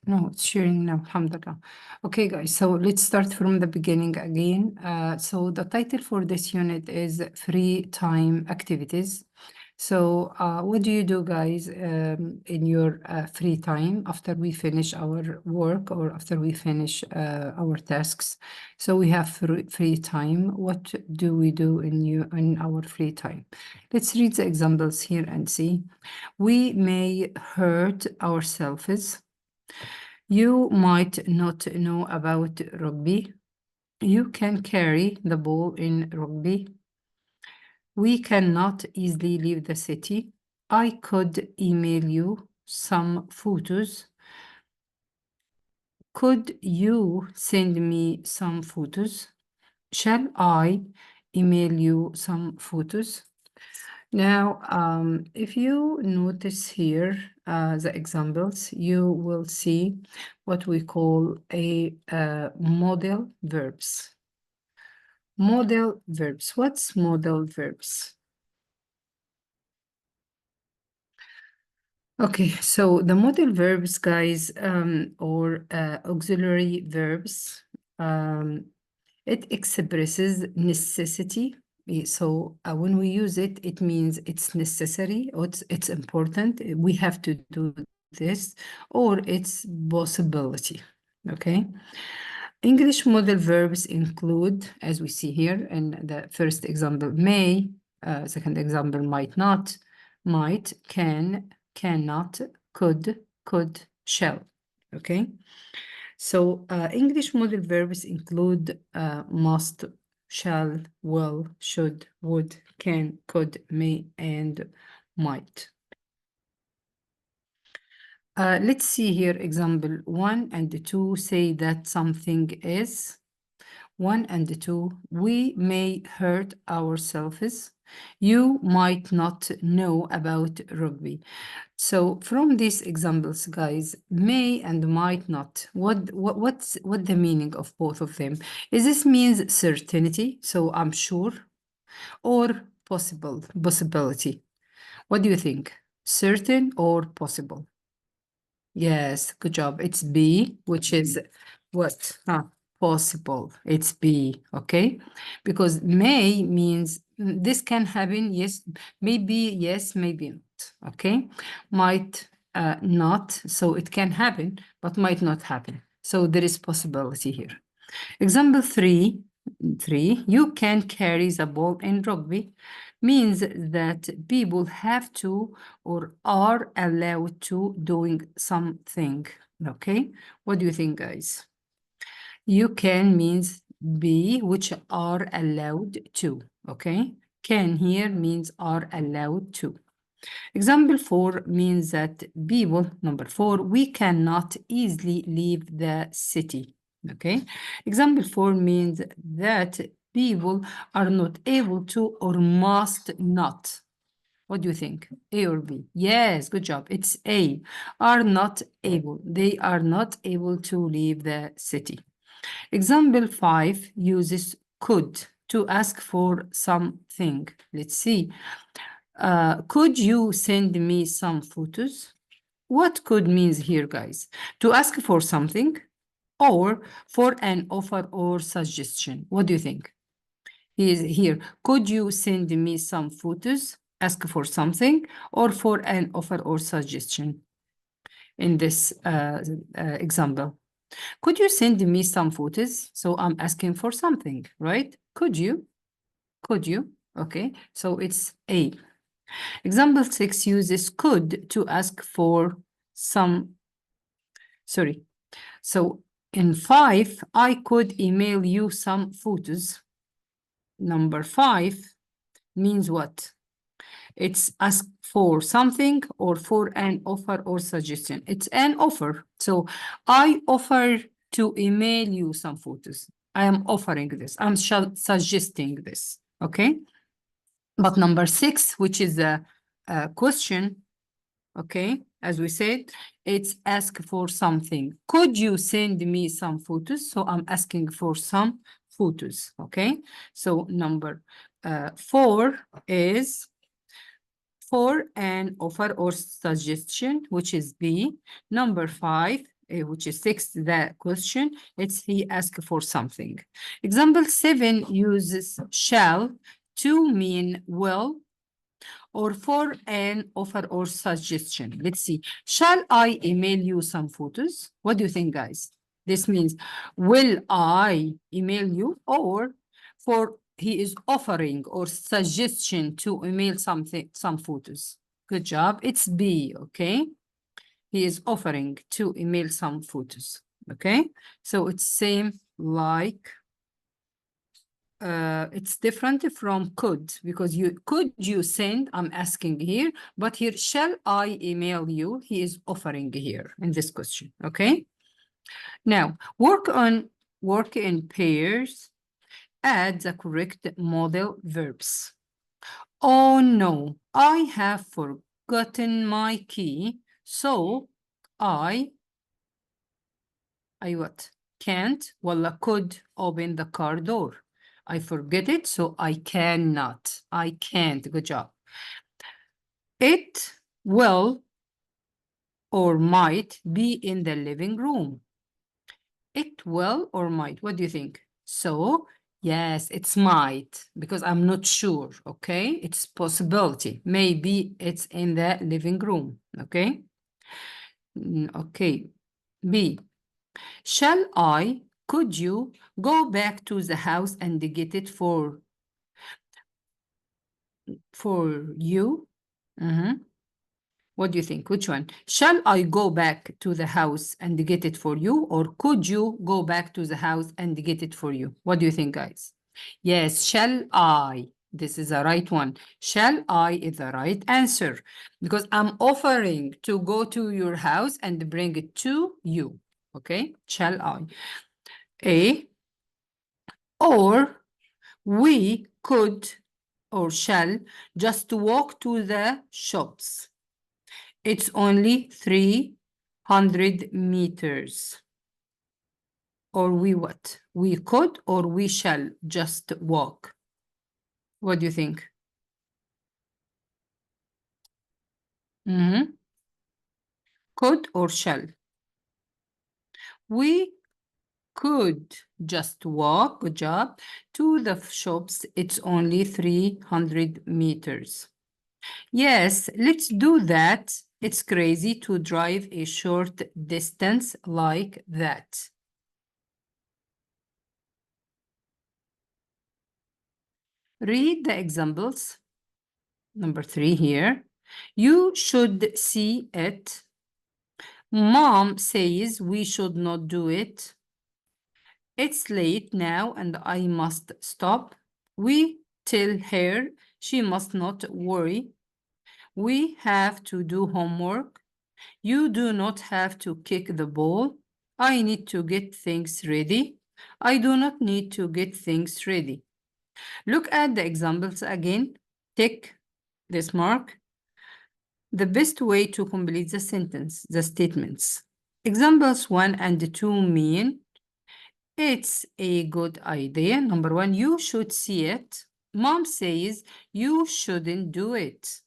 No, it's sharing now, alhamdulillah. Okay, guys, so let's start from the beginning again. So the title for this unit is Free Time Activities. So what do you do, guys, in your free time after we finish our work or after we finish our tasks? So we have free time. What do we do in our free time? Let's read the examples here and see. We may hurt ourselves. You might not know about rugby. You can carry the ball in rugby. We cannot easily leave the city. I could email you some photos. Could you send me some photos? Shall I email you some photos? Now, if you notice here the examples, you will see what we call a modal verbs. Modal verbs. What's modal verbs? Okay, so the modal verbs, guys, or auxiliary verbs, it expresses necessity. So when we use it, it means it's necessary or it's important. We have to do this, or it's possibility. Okay. English modal verbs include, as we see here in the first example, may, second example, might not, might, can, cannot, could, shall. Okay. So English modal verbs include must, shall, will, should, would, can, could, may, and might. Let's see here example 1 and 2 say that something is. 1 and 2, we may hurt ourselves. You might not know about rugby. So from these examples, guys, may and might not, what's the meaning of both of them? Is this means certainty, so I'm sure, or possibility? What do you think? Certain or possible? Yes, good job. It's B, which is what? Possible. It's B, okay? Because may means this can happen, yes, maybe yes, maybe not, okay? Might not, so it can happen, but might not happen. So there is possibility here. Example 3, you can carry the ball in rugby means that people have to or are allowed to doing something. Okay, what do you think, guys? You can means be, which are allowed to. Okay, can here means are allowed to. Example 4 means that people, number 4, we cannot easily leave the city. Okay. Example 4 means that people are not able to or must not. What do you think? A or B? Yes, good job. It's A. Are not able. They are not able to leave the city. Example 5 uses could to ask for something. Let's see. Could you send me some photos? What could means here, guys? To ask for something or for an offer or suggestion. What do you think? Here, could you send me some photos? Ask for something or for an offer or suggestion in this example. Could you send me some photos? So I'm asking for something, right? Could you? Could you? Okay, so it's A. Example 6 uses could to ask for some, sorry. So in 5, I could email you some photos. Number 5 means what? It's ask for something or for an offer or suggestion. It's an offer. So I offer to email you some photos. I am offering this. I'm suggesting this. Okay. But number 6, which is a question, okay, as we said, it's ask for something. Could you send me some photos? So I'm asking for some photos, okay? So number 4 is for an offer or suggestion, which is B. Number 5 which is 6, the question, it's he asked for something. Example 7 uses shall to mean will or for an offer or suggestion. Let's see. Shall I email you some photos? What do you think, guys? This means, will I email you, or for he is offering or suggestion to email some photos. Good job. It's B, okay? He is offering to email some photos, okay? So it's same like, it's different from could, because could you send, I'm asking here, but here, shall I email you? He is offering here in this question, okay? Now, work in pairs, add the correct model verbs. Oh no, I have forgotten my key, so I what? Can't, ولا could open the car door. I forget it, so I cannot. I can't. Good job. It will or might be in the living room. It will or might. What do you think? So, yes, it's might, because I'm not sure, okay? It's possibility. Maybe it's in the living room, okay? Okay. B. Shall I, could you go back to the house and get it for you? What do you think? Which one? Shall I go back to the house and get it for you? Or could you go back to the house and get it for you? What do you think, guys? Yes, shall I? This is the right one. Shall I is the right answer, because I'm offering to go to your house and bring it to you. Okay, shall I? A, or we could or shall just walk to the shops. It's only 300 meters. Or we what? We could or we shall just walk. What do you think? Could or shall? We could just walk, good job, to the shops. It's only 300 meters. Yes, let's do that. It's crazy to drive a short distance like that. Read the examples. Number 3 here. You should see it. Mom says we should not do it. It's late now and I must stop. We tell her she must not worry. We have to do homework. You do not have to kick the ball. I need to get things ready. I do not need to get things ready. Look at the examples again. Tick this mark. The best way to complete the sentence, the statements. Examples 1 and 2 mean it's a good idea. Number 1, you should see it. Mom says you shouldn't do it.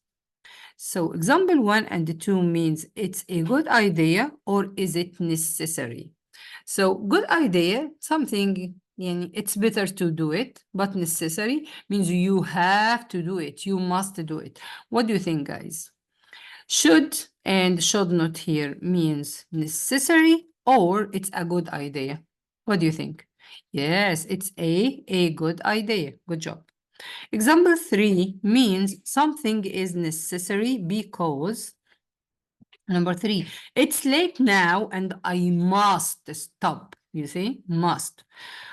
So example 1 and 2 means it's a good idea or is it necessary? So good idea, something, it's better to do it, but necessary means you have to do it. You must do it. What do you think, guys? Should and should not here means necessary or it's a good idea? What do you think? Yes, it's a good idea. Good job. Example 3 means something is necessary because, number 3, it's late now and I must stop. You see, must.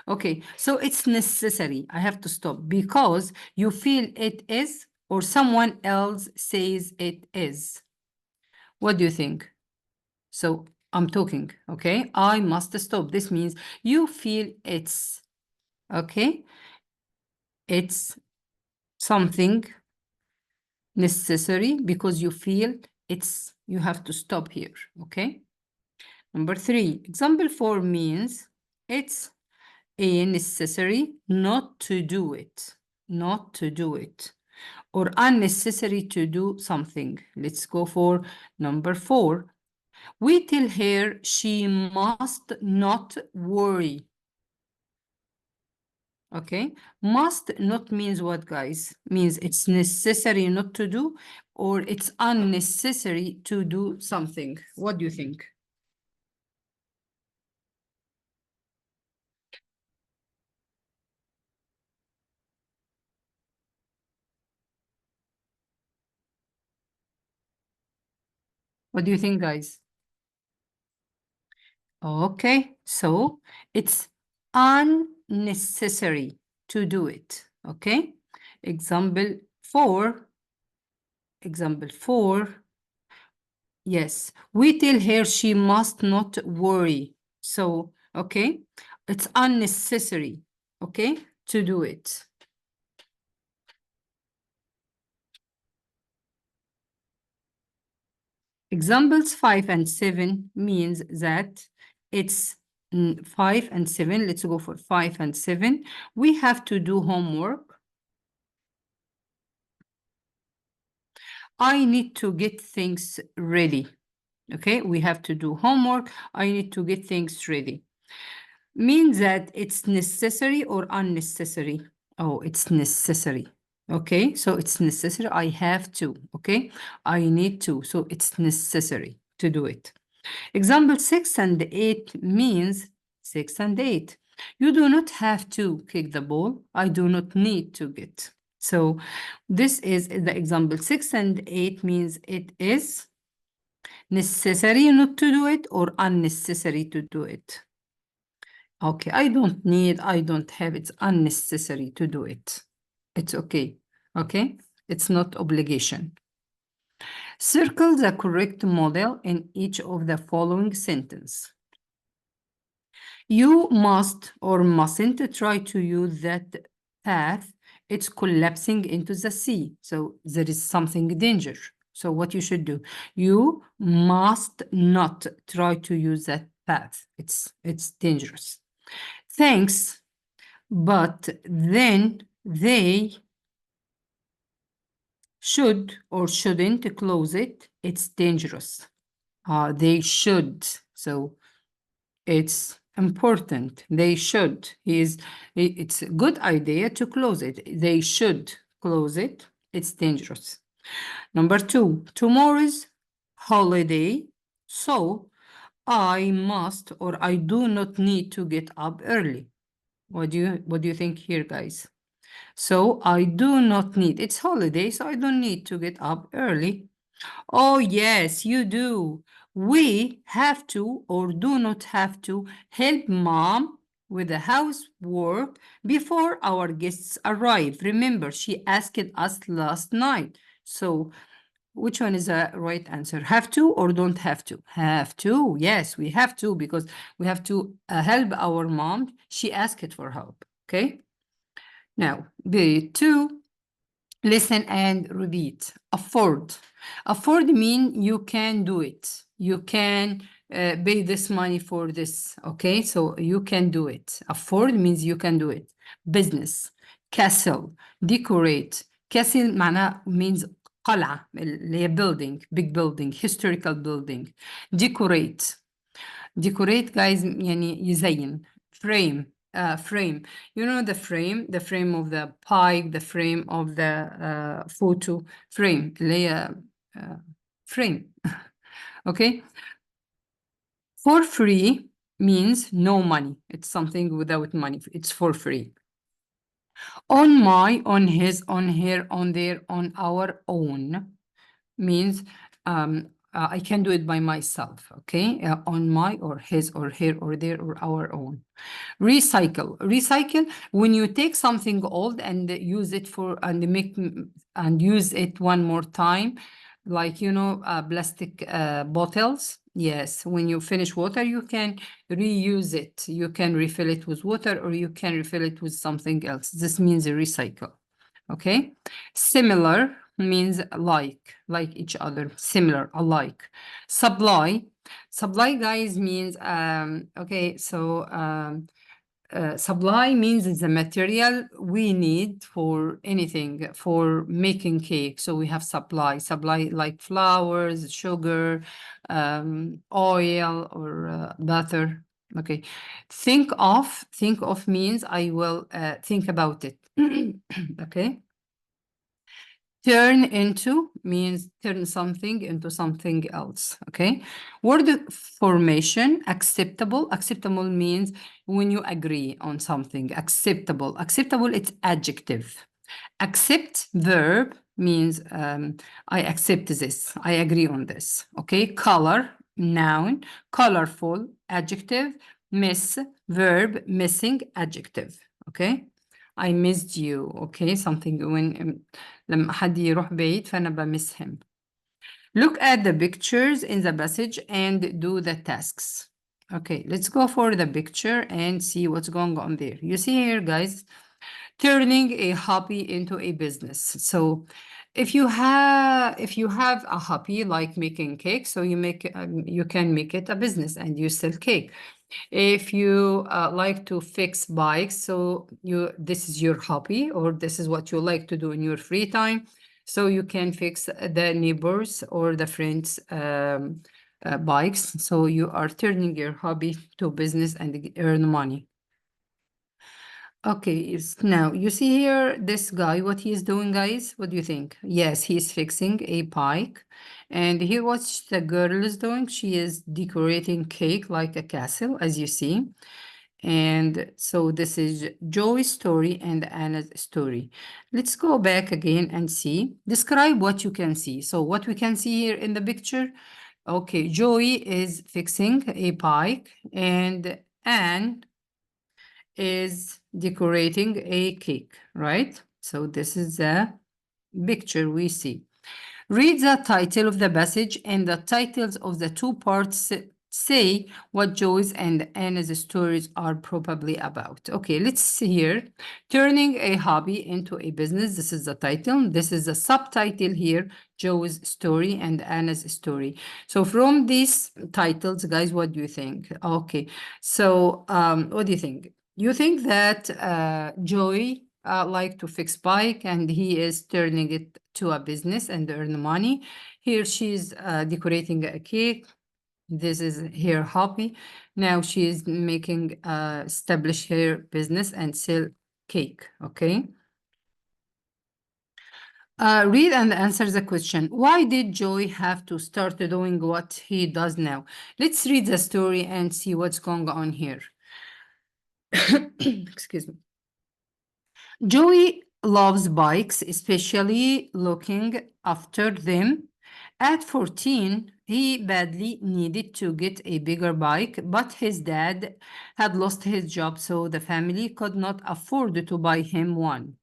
Okay, so it's necessary. I have to stop because you feel it is or someone else says it is. What do you think? So I'm talking, okay? I must stop. This means you feel it's, okay? It's something necessary because you feel you have to stop here, okay? Number 3, example 4 means it's a necessary not to do it, or unnecessary to do something. Let's go for number 4. We tell her she must not worry. Okay, must not means what, guys? Means it's necessary not to do, or it's unnecessary to do something. What do you think? What do you think, guys? Okay, so it's unnecessary to do it. Okay, example 4. Example 4. Yes, we tell her she must not worry. So, okay, it's unnecessary, okay, to do it. Examples 5 and 7 means that it's 5 and 7. Let's go for 5 and 7. We have to do homework. I need to get things ready. Okay, we have to do homework. I need to get things ready. Means that it's necessary or unnecessary? Oh, it's necessary. Okay, so it's necessary. I have to. Okay, I need to. So it's necessary to do it. Example 6 and 8 means 6 and 8. You do not have to kick the ball. I do not need to get. So this is the example 6 and 8 means it is necessary not to do it or unnecessary to do it. Okay, I don't need, I don't have, it's unnecessary to do it. It's okay, okay? It's not obligation. Circle the correct model in each of the following sentence. You must or mustn't try to use that path. It's collapsing into the sea. So there is something danger. So what you should do, you must not try to use that path. It's dangerous. Thanks, but then they should or shouldn't close it. It's dangerous. They should. So it's important. They should. It's a good idea to close it. They should close it. It's dangerous. Number 2, tomorrow's holiday. So I must or I do not need to get up early. What do you think here, guys? So I do not need, it's holiday, so I don't need to get up early. Oh, yes, you do. We have to or do not have to help mom with the housework before our guests arrive. Remember, she asked us last night. So which one is the right answer? Have to or don't have to? Have to. Yes, we have to because we have to help our mom. She asked for help. Okay. Now, the 2, listen and repeat. Afford. Afford mean you can do it. You can pay this money for this. Okay, so you can do it. Afford means you can do it. Business. Castle. Decorate. Castle معناه means قلعة اللي هي building, big building, historical building. Decorate. Decorate guys يعني يزين. Frame. Frame. You know the frame of the pipe, the frame of the photo frame. اللي هي frame. Okay. For free means no money. It's something without money. It's for free. On my, on his, on her, on their, on our own means I can do it by myself, okay? On my or his or her or their or our own. Recycle. Recycle, when you take something old and use it for, and make, and use it one more time, like, you know, plastic bottles. Yes, when you finish water, you can reuse it. You can refill it with water or you can refill it with something else. This means a recycle, okay? Similar means like each other, similar, alike. Supply. Supply, guys, means, okay, so supply means the material we need for anything, for making cake. So we have supply like flowers, sugar, oil, or butter. Okay. Think of means I will think about it. Okay. Turn into means turn something into something else. Okay. Word formation, acceptable. Acceptable means when you agree on something. Acceptable. Acceptable, it's adjective. Accept verb means I accept this. I agree on this. Okay. Color, noun. Colorful, adjective. Miss, verb. Missing, adjective. Okay. I missed you. Okay. Something when لما حد يروح بعيد فأنا بمس him. Look at the pictures in the passage and do the tasks. Okay, let's go for the picture and see what's going on there. You see here, guys, turning a hobby into a business. So if you have a hobby like making cake, so you can make it a business and you sell cake. If you like to fix bikes, so this is your hobby, or this is what you like to do in your free time, so you can fix the neighbors or the friends bikes. So you are turning your hobby to business and earn money. Okay, now you see here this guy, what he is doing, guys. What do you think? Yes, he's fixing a bike. And here what the girl is doing, she is decorating cake like a castle, as you see. And so this is Joey's story and Anna's story. Let's go back again and see. Describe what you can see. So what we can see here in the picture, okay, Joey is fixing a bike and Anne is decorating a cake, right? So this is the picture we see. Read the title of the passage and the titles of the two parts say what Joyce and Anna's stories are probably about. Okay, let's see here. Turning a hobby into a business. This is the title. This is the subtitle here, Joe's story and Anna's story. So from these titles, guys, what do you think? Okay, so what do you think? You think that Joey like to fix bike and he is turning it to a business and earn money. Here she's decorating a cake. This is her hobby. Now she is making establish her business and sell cake. Okay. Read and answer the question. Why did Joey have to start doing what he does now? Let's read the story and see what's going on here. Excuse me. Joey loves bikes, especially looking after them. At 14, he badly needed to get a bigger bike, but his dad had lost his job, so the family could not afford to buy him one.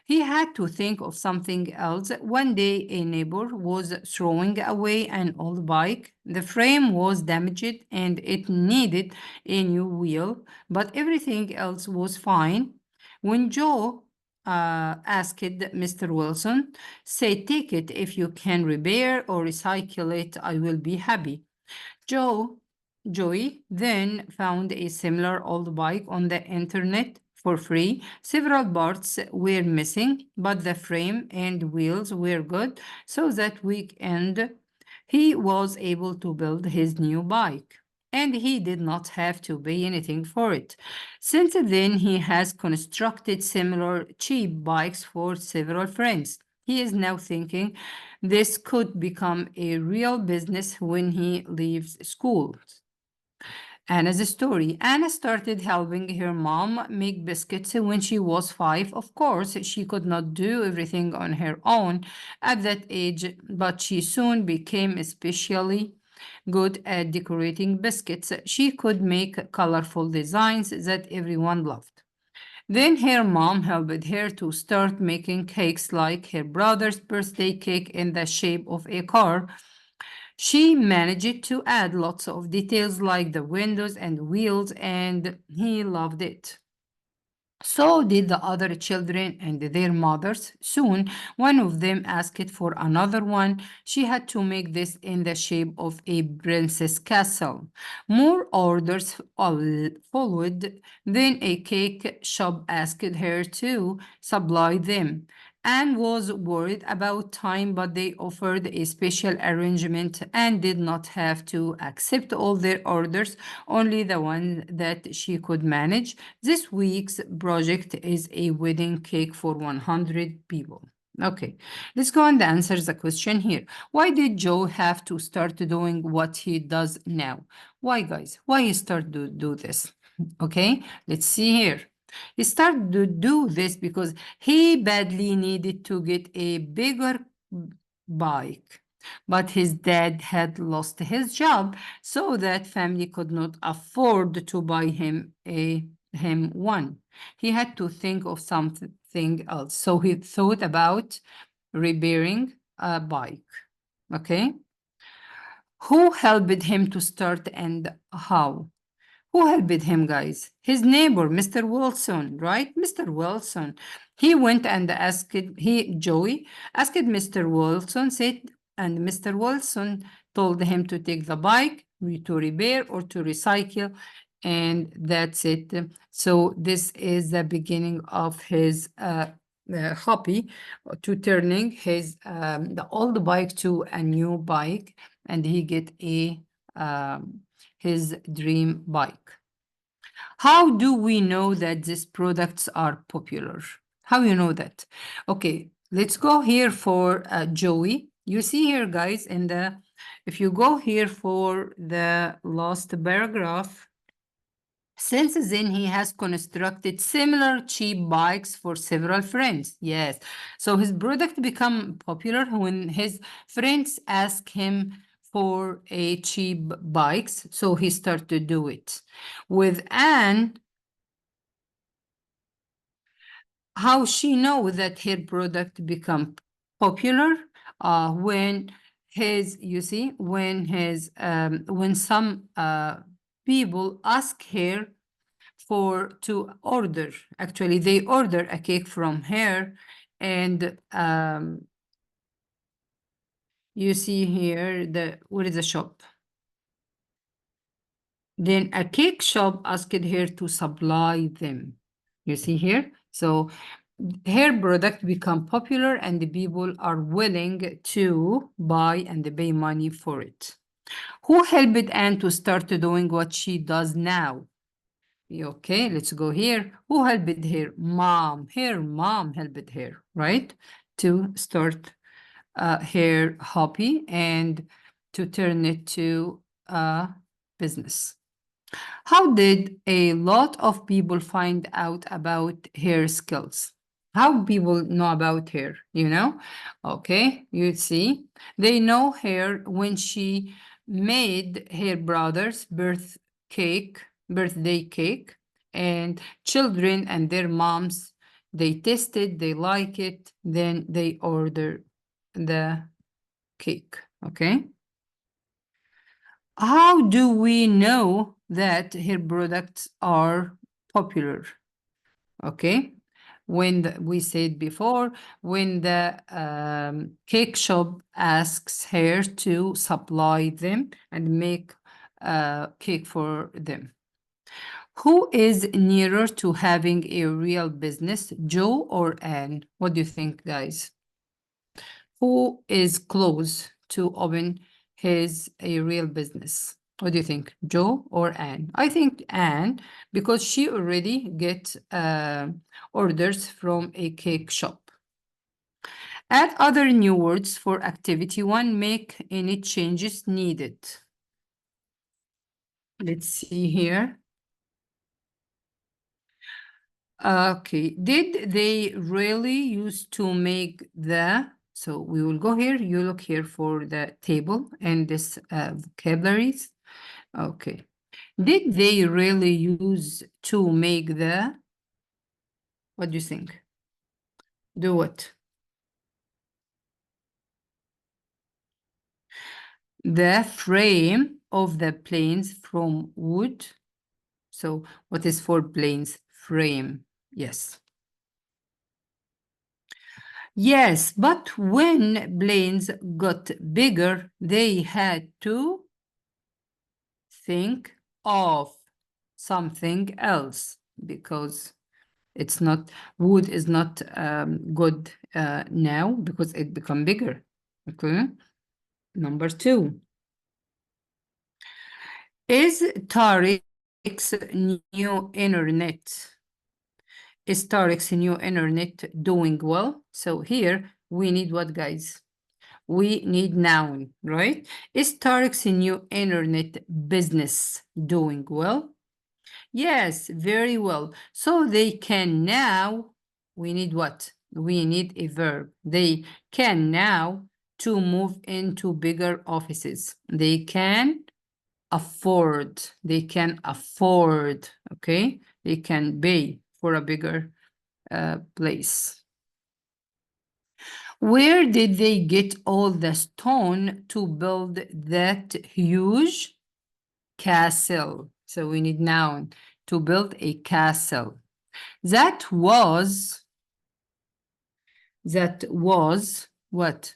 He had to think of something else. One day, a neighbor was throwing away an old bike. The frame was damaged and it needed a new wheel, but everything else was fine. When Joe asked Mr. Wilson, say, take it if you can repair or recycle it, I will be happy. Joey then found a similar old bike on the internet for free. Several parts were missing, but the frame and wheels were good. So that weekend, he was able to build his new bike. And he did not have to pay anything for it. Since then, he has constructed similar cheap bikes for several friends. He is now thinking this could become a real business when he leaves school. Anna's story. Anna started helping her mom make biscuits when she was 5. Of course, she could not do everything on her own at that age, but she soon became especially good at decorating biscuits. She could make colorful designs that everyone loved. Then her mom helped her to start making cakes like her brother's birthday cake in the shape of a car. She managed to add lots of details like the windows and wheels, and he loved it. So did the other children and their mothers. Soon, one of them asked for another one. She had to make this in the shape of a princess castle. More orders followed. Then a cake shop asked her to supply them. Anne was worried about time, but they offered a special arrangement and did not have to accept all their orders, only the one that she could manage. This week's project is a wedding cake for 100 people. Okay, let's go and answer the question here. Why did Joe have to start doing what he does now? Why, guys? Why he start to do this? Okay, let's see here. He started to do this because he badly needed to get a bigger bike. But his dad had lost his job, so that family could not afford to buy him one. He had to think of something else. So he thought about repairing a bike. Okay. Who helped him to start and how? Who helped him, guys? His neighbor, Mr. Wilson, right? Mr. Wilson. He went and asked, Joey, asked Mr. Wilson, said, and Mr. Wilson told him to take the bike to repair or to recycle, and that's it. So this is the beginning of his hobby to turning the old bike to a new bike, and he get his dream bike. How do we know that these products are popular? How you know that? Okay, let's go here for Joey. You see here, guys, if you go here for the last paragraph, since then, he has constructed similar cheap bikes for several friends. Yes. So his product become popular when his friends ask him for a cheap bikes. So he started to do it. With Anne, how she know that her product become popular? When when some people ask her to order. Actually, they order a cake from her, and you see here where is the shop? Then a cake shop asked her to supply them. You see here? So her product become popular and the people are willing to buy and pay money for it. Who helped Anne to start doing what she does now? Okay, let's go here. Who helped her? Mom. Her mom helped her, right? To start her hobby and to turn it to a business. How did a lot of people find out about her skills? How people know about her, you know? Okay, you see, they know her when she made her brother's birthday cake, and children and their moms, they tasted, they like it, then they order the cake, okay? How do we know that her products are popular? Okay, we said before, when the cake shop asks her to supply them and make a cake for them. Who is nearer to having a real business, Joe or Anne? What do you think, guys? Who is close to open a real business? What do you think, Joe or Anne? I think Anne, because she already gets orders from a cake shop. Add other new words for activity one. Make any changes needed. Let's see here. Okay, did they really used to make so we will go here, you look here for the table and this vocabularies. Okay, did they really use to make what do you think? Do what? The frame of the planes from wood. So what is for planes? Frame. Yes. Yes, but when planes got bigger, they had to think of something else because it's not, wood is not good now because it become bigger. Okay. Number 2. Is Tariq's new internet doing well? So here we need what, guys? We need noun, right? Is Tariq's new internet business doing well? Yes, very well. So they can now, we need what? We need a verb. They can now to move into bigger offices. They can afford. They can afford, okay? They can pay for a bigger place. Where did they get all the stone to build that huge castle? So we need noun, to build a castle. That was what?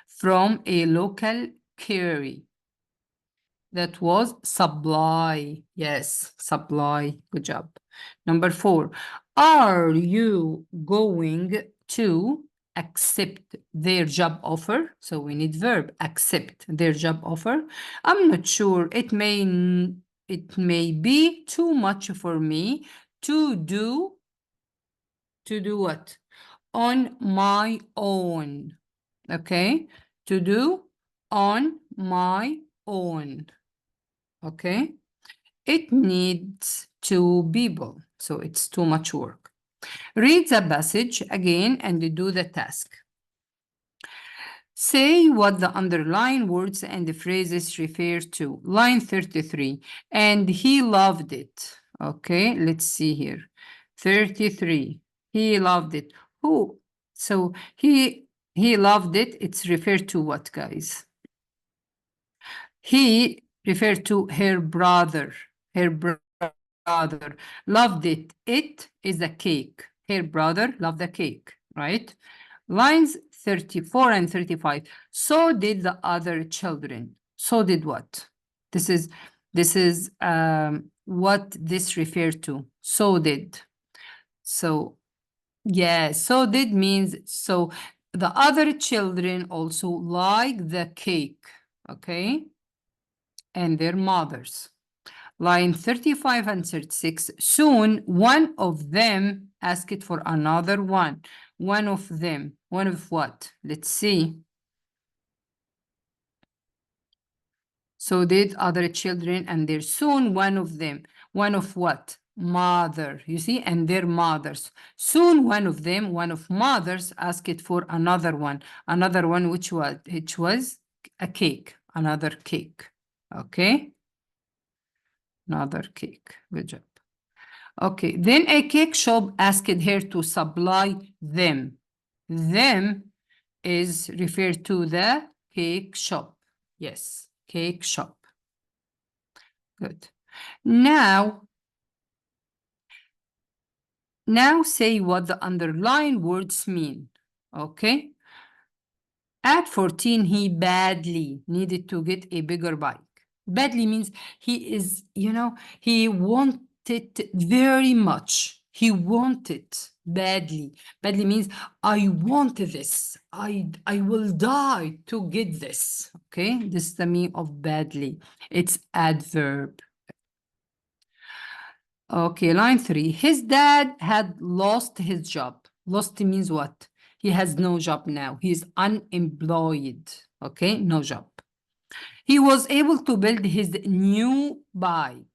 From a local quarry. That was supply. Yes, supply. Good job. Number 4. Are you going to accept their job offer? So we need verb, accept their job offer. I'm not sure. It may be too much for me to do what? On my own. Okay? To do on my own. Okay? It needs 2 people, so it's too much work. Read the passage again and do the task. Say what the underlined words and the phrases refer to. Line 33, and he loved it. Okay, let's see here. 33, he loved it. Who? So he loved it. It's referred to what, guys? He referred to her brother. Her brother loved it. It is a cake. Her brother loved the cake, right? Lines 34 and 35. So did the other children. So did what? This is what this referred to. So did. So yeah, so did means so the other children also like the cake, okay? And their mothers. Line 35 and 36. Soon, one of them asked for another one. One of them. One of what? Let's see. So did other children and their soon one of them. One of what? Mother. You see? And their mothers. Soon one of them, one of mothers, asked for another one. Another one which was a cake. Another cake. Okay? Another cake. Good job. Okay, then a cake shop asked her to supply them. Them is referred to the cake shop. Yes, cake shop. Good. Now say what the underlined words mean. Okay. At 14, he badly needed to get a bigger bike. Badly means he is, he wanted very much. He wanted badly. Badly means I want this. I will die to get this. Okay, this is the meaning of badly. It's adverb. Okay, line 3. His dad had lost his job. Lost means what? He has no job now. He's unemployed. Okay, no job. He was able to build his new bike.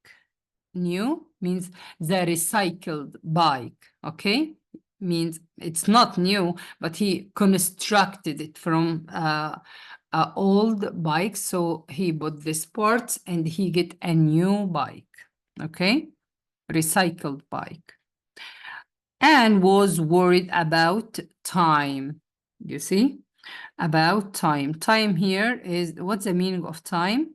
New means the recycled bike. Okay, means it's not new, but he constructed it from old bike. So he bought this parts and he get a new bike. Okay, recycled bike. And was worried about time. You see? About time. Time here is, what's the meaning of time?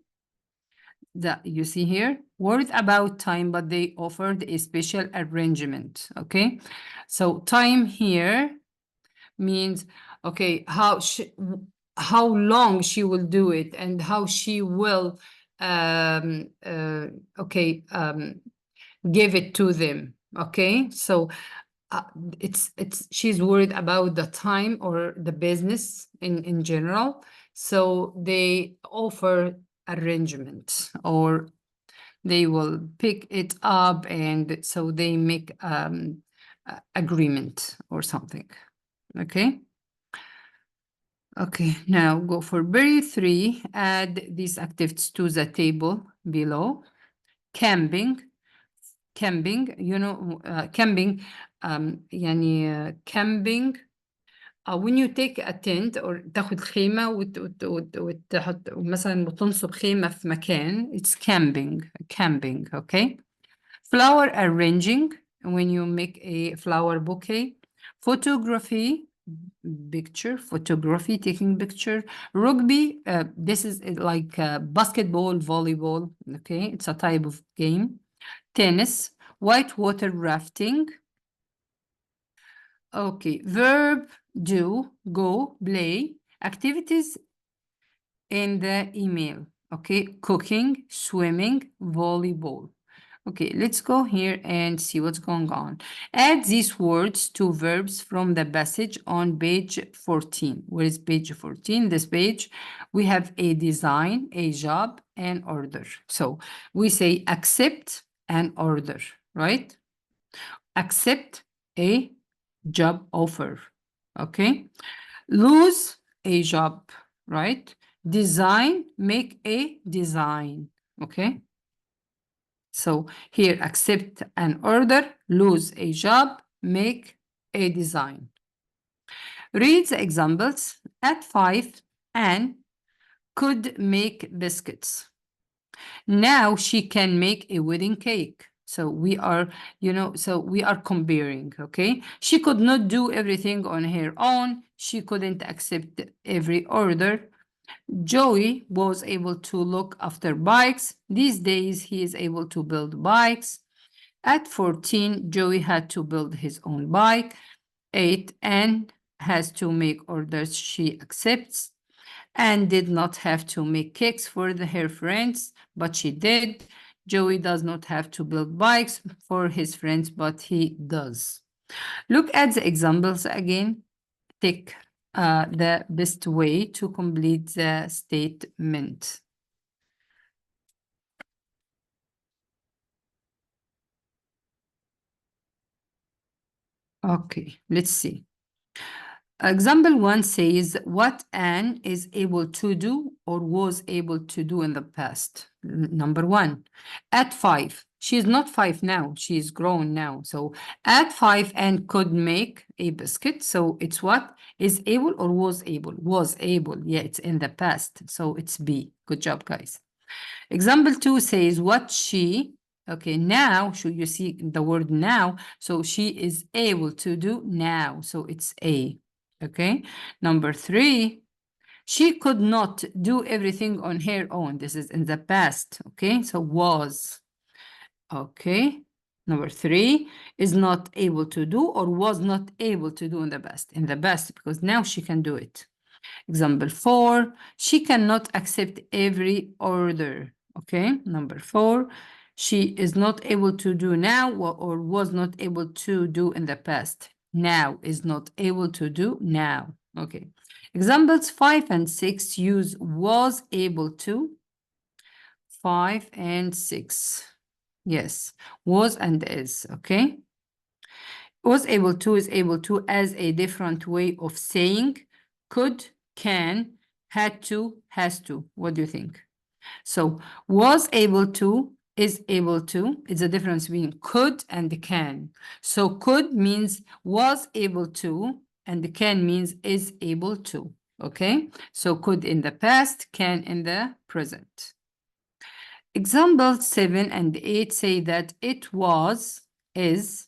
That you see here? worried about time, but they offered a special arrangement. Okay, so time here means, okay, how long she will do it and how she will okay, give it to them. Okay, so uh, it's she's worried about the time or the business in general, so they offer arrangement, or they will pick it up, and so they make agreement or something. Okay. Okay, now go for very 3. Add these activities to the table below. Camping. Camping, you know, camping, يعني camping. When you take a tent or تاخد خيمة وتحط مثلا وتنصب خيمة في مكان, it's camping. Camping, okay. Flower arranging, when you make a flower bouquet. Photography, picture, photography, taking picture. Rugby, this is like basketball, volleyball, okay, it's a type of game. Tennis, whitewater rafting. Okay, verb, do, go, play. Activities in the email, okay, cooking, swimming, volleyball. Okay, let's go here and see what's going on. Add these words to verbs from the passage on page 14. Where is page 14? This page, we have a design, a job, and order. So we say accept and order, right? Accept a job offer, okay? Lose a job, right? Design, make a design, okay? So here, accept an order, lose a job, make a design. Read the examples. At 5, Anne could make biscuits. Now she can make a wedding cake. So we are, you know, so we are comparing, okay? She could not do everything on her own. She couldn't accept every order. Joey was able to look after bikes. These days, he is able to build bikes. At 14, Joey had to build his own bike. 8, Anne has to make orders she accepts. Anne did not have to make cakes for her friends, but she did. Joey does not have to build bikes for his friends, but he does. Look at the examples again. Take the best way to complete the statement. Okay, let's see. Example 1 says what Anne is able to do or was able to do in the past. Number 1, at 5. She is not 5 now, she is grown now. So at 5, Anne could make a biscuit. So it's what? Is able or was able? Was able. Yeah, it's in the past. So it's B. Good job, guys. Example 2 says what she, okay, now, so you see the word now, so she is able to do now, so it's A, okay? Number 3, she could not do everything on her own. This is in the past, okay? So was, okay? Number 3 is not able to do or was not able to do in the past. In the past, because now she can do it. Example 4, she cannot accept every order. Okay, number 4, she is not able to do now or was not able to do in the past. Now is not able to do now. Okay, examples 5 and 6 use was able to. 5 and 6. Yes, was and is. Okay, was able to is able to as a different way of saying could, can, had to, has to. What do you think? So was able to is able to. It's a difference between could and can. So could means was able to, and can means is able to. Okay, so could in the past, can in the present. Examples 7 and 8 say that it was, is,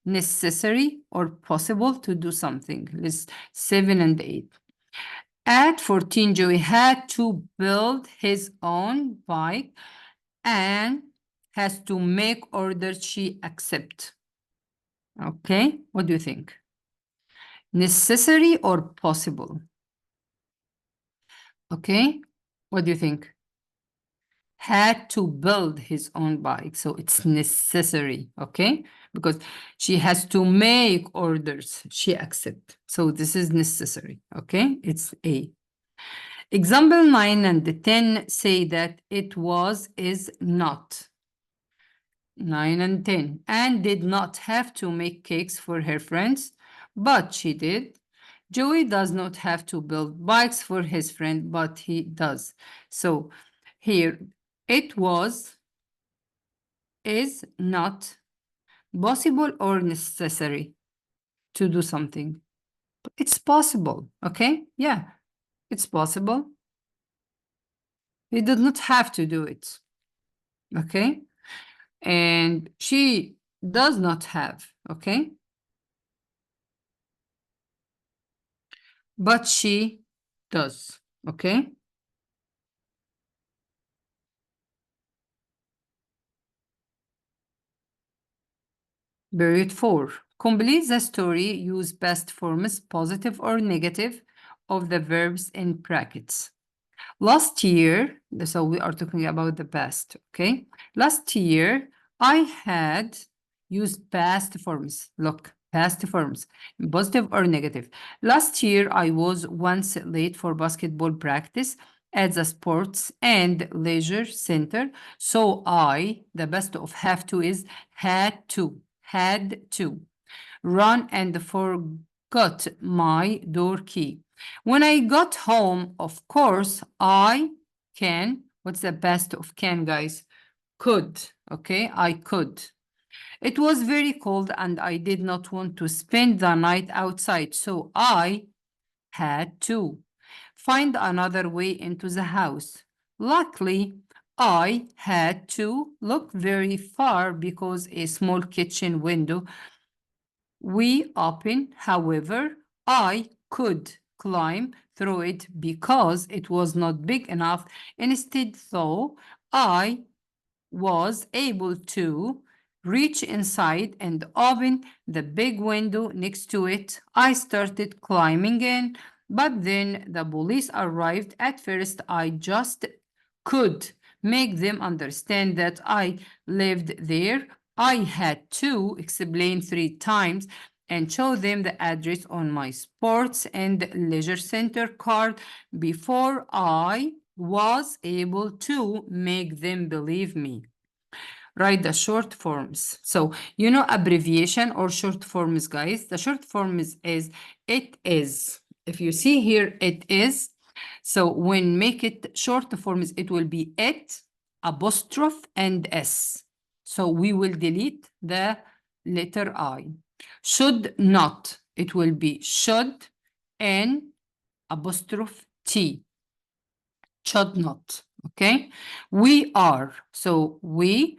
necessary or possible to do something. List 7 and 8. At 14, Joey had to build his own bike and has to make orders she accept. Okay, what do you think? Necessary or possible? Okay, what do you think? Had to build his own bike, so it's necessary, okay? Because she has to make orders she accept. So this is necessary, okay? It's A. Example 9 and 10 say that it was, is not. 9 and 10. And did not have to make cakes for her friends, but she did. Joey does not have to build bikes for his friend, but he does. So here, it was, is not possible or necessary to do something. It's possible, okay? Yeah, it's possible. He did not have to do it, okay? And she does not have, okay? But she does, okay? Period 4. Complete the story. Use past forms, positive or negative, of the verbs in brackets. Last year, so we are talking about the past, okay? Last year, I had used past forms. Look, past forms, positive or negative. Last year, I was once late for basketball practice at the sports and leisure center. So the best of have to is had to run and forgot my door key. When I got home, of course, I can. What's the best of can, guys? Could. Okay, I could. It was very cold and I did not want to spend the night outside, so I had to find another way into the house. Luckily, I had to look very far because a small kitchen window we open. However, I could climb through it because it was not big enough. Instead, though, I was able to reach inside and open the big window next to it. I started climbing in, but then the police arrived. At first, I just could make them understand that I lived there. I had to explain 3 times and show them the address on my sports and leisure center card before I was able to make them believe me. Write the short forms. So, you know, abbreviation or short forms, guys. The short forms is it is. If you see here, it is. So when make it short forms, it will be it, apostrophe, and S. So we will delete the letter I. Should not, it will be should, N, apostrophe T. Should not, okay? We are, so we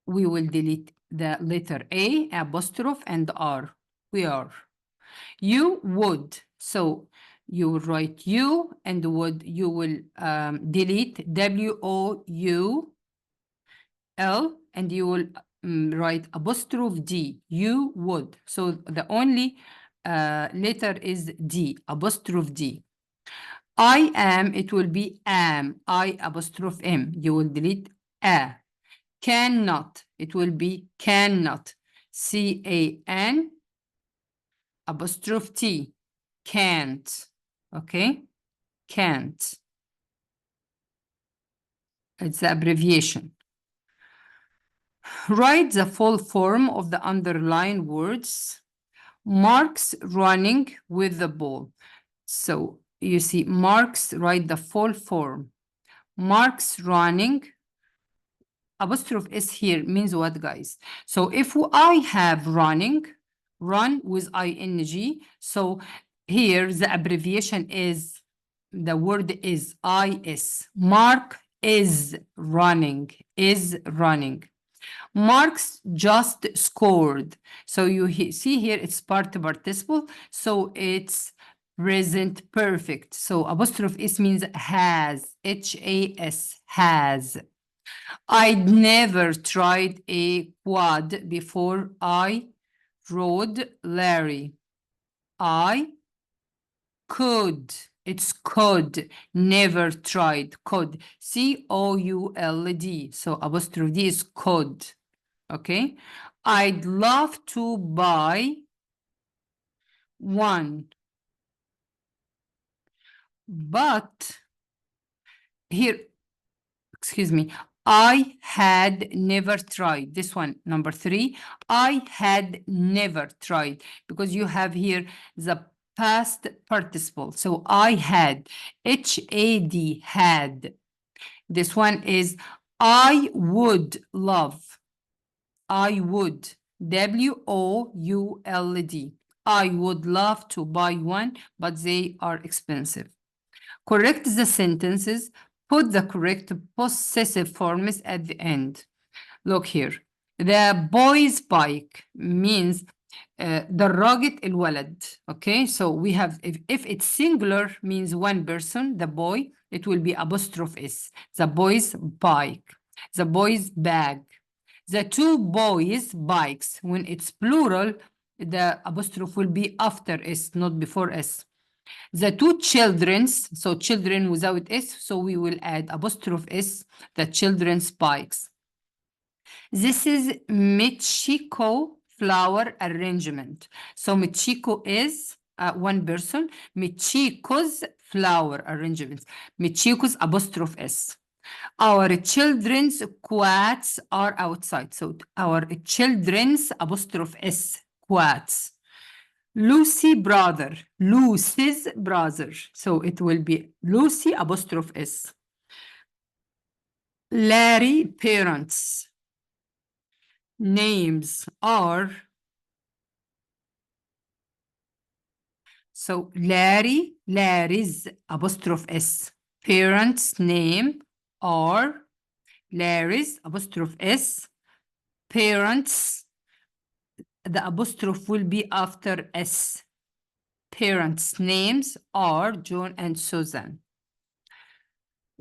will delete the letter A, apostrophe, and R. We are. You would. So you will write you and would. You will delete W-O-U-L and you will write apostrophe D. You would. So the only letter is D, apostrophe D. I am, it will be am, I apostrophe M. You will delete A. Cannot, it will be cannot, C-A-N apostrophe T, can't, okay? Can't. It's the abbreviation. Write the full form of the underlined words. Marks running with the ball. So you see, Marks, write the full form. Marks running. Apostrophe S here means what, guys? So if I have running, run with ing, so here the abbreviation is, the word is is. Mark is running, is running. Marks just scored. So you see here it's participle, so it's present perfect. So apostrophe S means has, H-A-S, has. I'd never tried a quad before I rode Larry. I could. It's could. Never tried. Could. C-O-U-L-D. So apostrophe D is could. Okay. I'd love to buy one. But here, excuse me, I had never tried. This one, number 3, I had never tried, because you have here the past participle. So I had, H-A-D, had. This one is I would love. I would, W-O-U-L-D. I would love to buy one, but they are expensive. Correct the sentences. Put the correct possessive forms at the end. Look here. The boy's bike means درجة الولد. Okay, so we have, if it's singular, means one person, the boy, it will be apostrophe S. The boy's bike, the boy's bag, the two boys' bikes. When it's plural, the apostrophe will be after S, not before S. The two children's, so children without S, so we will add apostrophe S, the children's bikes. This is Michiko flower arrangement. So Michiko is one person, Michiko's flower arrangement. Michiko's apostrophe S. Our children's quotes are outside. So our children's apostrophe S quotes. Lucy's brother. So it will be Lucy apostrophe S. Larry parents. Names are. So Larry's apostrophe S. Parents' name are Larry's apostrophe S. Parents, the apostrophe will be after S. Parents' names are John and Susan.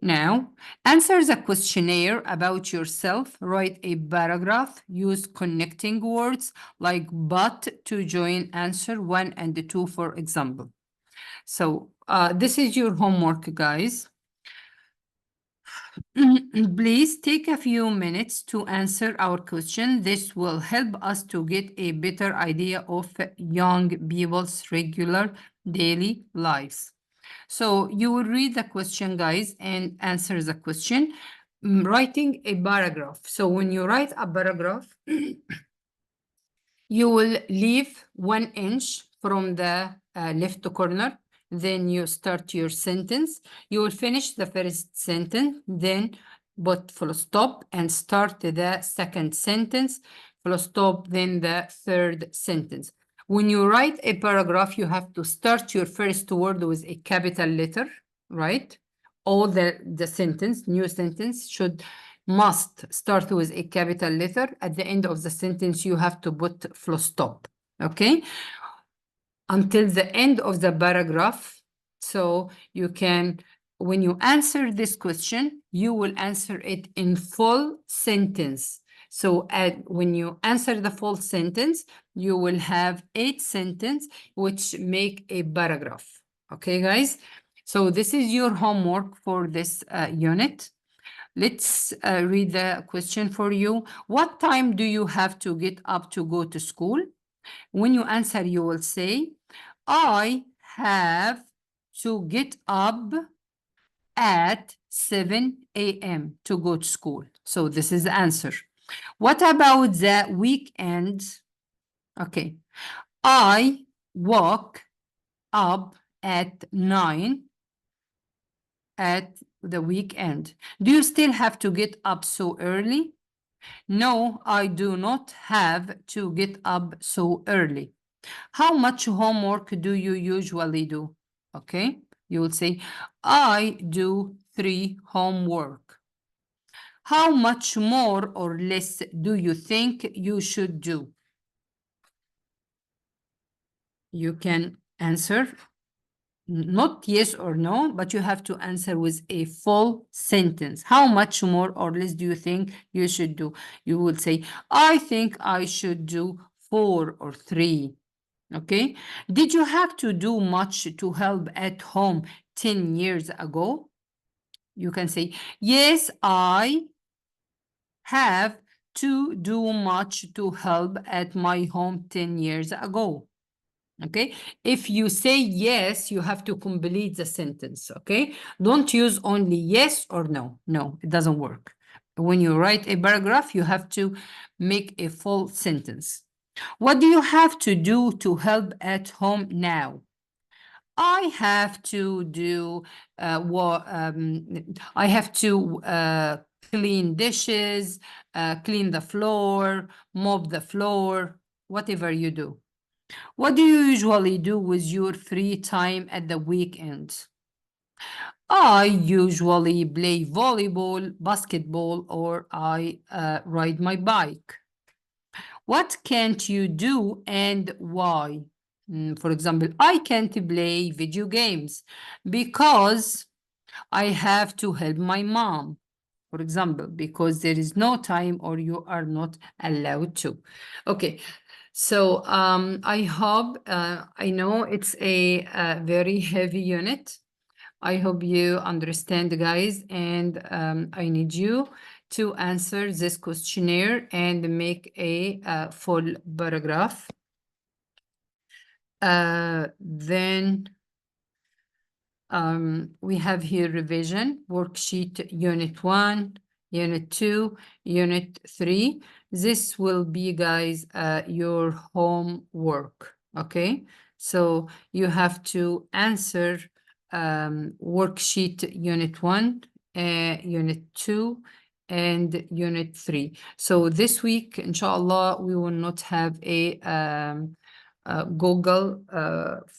Now, answer the questionnaire about yourself. Write a paragraph. Use connecting words like but to join answer 1 and 2, for example. So this is your homework, guys. Please take a few minutes to answer our question. This will help us to get a better idea of young people's regular daily lives. So you will read the question, guys, and answer the question. Writing a paragraph. So when you write a paragraph, you will leave 1 inch from the left corner. Then you start your sentence. You will finish the first sentence, then put full stop and start the second sentence, full stop, then the third sentence. When you write a paragraph, you have to start your first word with a capital letter, right? All the sentence, new sentence must start with a capital letter. At the end of the sentence, you have to put full stop, okay? Until the end of the paragraph. So you can, when you answer this question, you will answer it in full sentence. So when you answer the full sentence, you will have 8 sentences which make a paragraph. Okay, guys? So this is your homework for this unit. Let's read the question for you. What time do you have to get up to go to school? When you answer, you will say, I have to get up at 7 a.m. to go to school. So this is the answer. What about the weekend? Okay. I woke up at 9 at the weekend. Do you still have to get up so early? No, I do not have to get up so early. How much homework do you usually do? Okay, you will say, I do 3 homework. How much more or less do you think you should do? You can answer not yes or no, but you have to answer with a full sentence. How much more or less do you think you should do? You will say, I think I should do 4 or 3. Okay. Did you have to do much to help at home 10 years ago? You can say, yes, I have to do much to help at my home 10 years ago. Okay, if you say yes, you have to complete the sentence. Okay, don't use only yes or no. No, it doesn't work. When you write a paragraph, you have to make a full sentence. What do you have to do to help at home now? I have to do I have to clean dishes, clean the floor, mop the floor, whatever you do. What do you usually do with your free time at the weekend? I usually play volleyball, basketball, or I ride my bike. What can't you do and why? For example, I can't play video games because I have to help my mom. For example, because there is no time or you are not allowed to. Okay, so I hope, I know it's a very heavy unit. I hope you understand, guys, and I need you to answer this questionnaire and make a full paragraph. Then we have here revision, worksheet unit 1, unit 2, unit 3. This will be, guys, your homework, okay? So you have to answer worksheet unit 1, unit 2, and unit 3. So this week, inshallah, we will not have a Google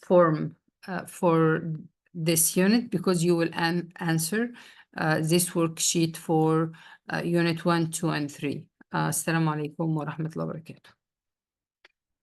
form for this unit because you will answer this worksheet for unit 1, 2, and 3. Assalamu alaikum wa rahmatullahi wa barakatuh.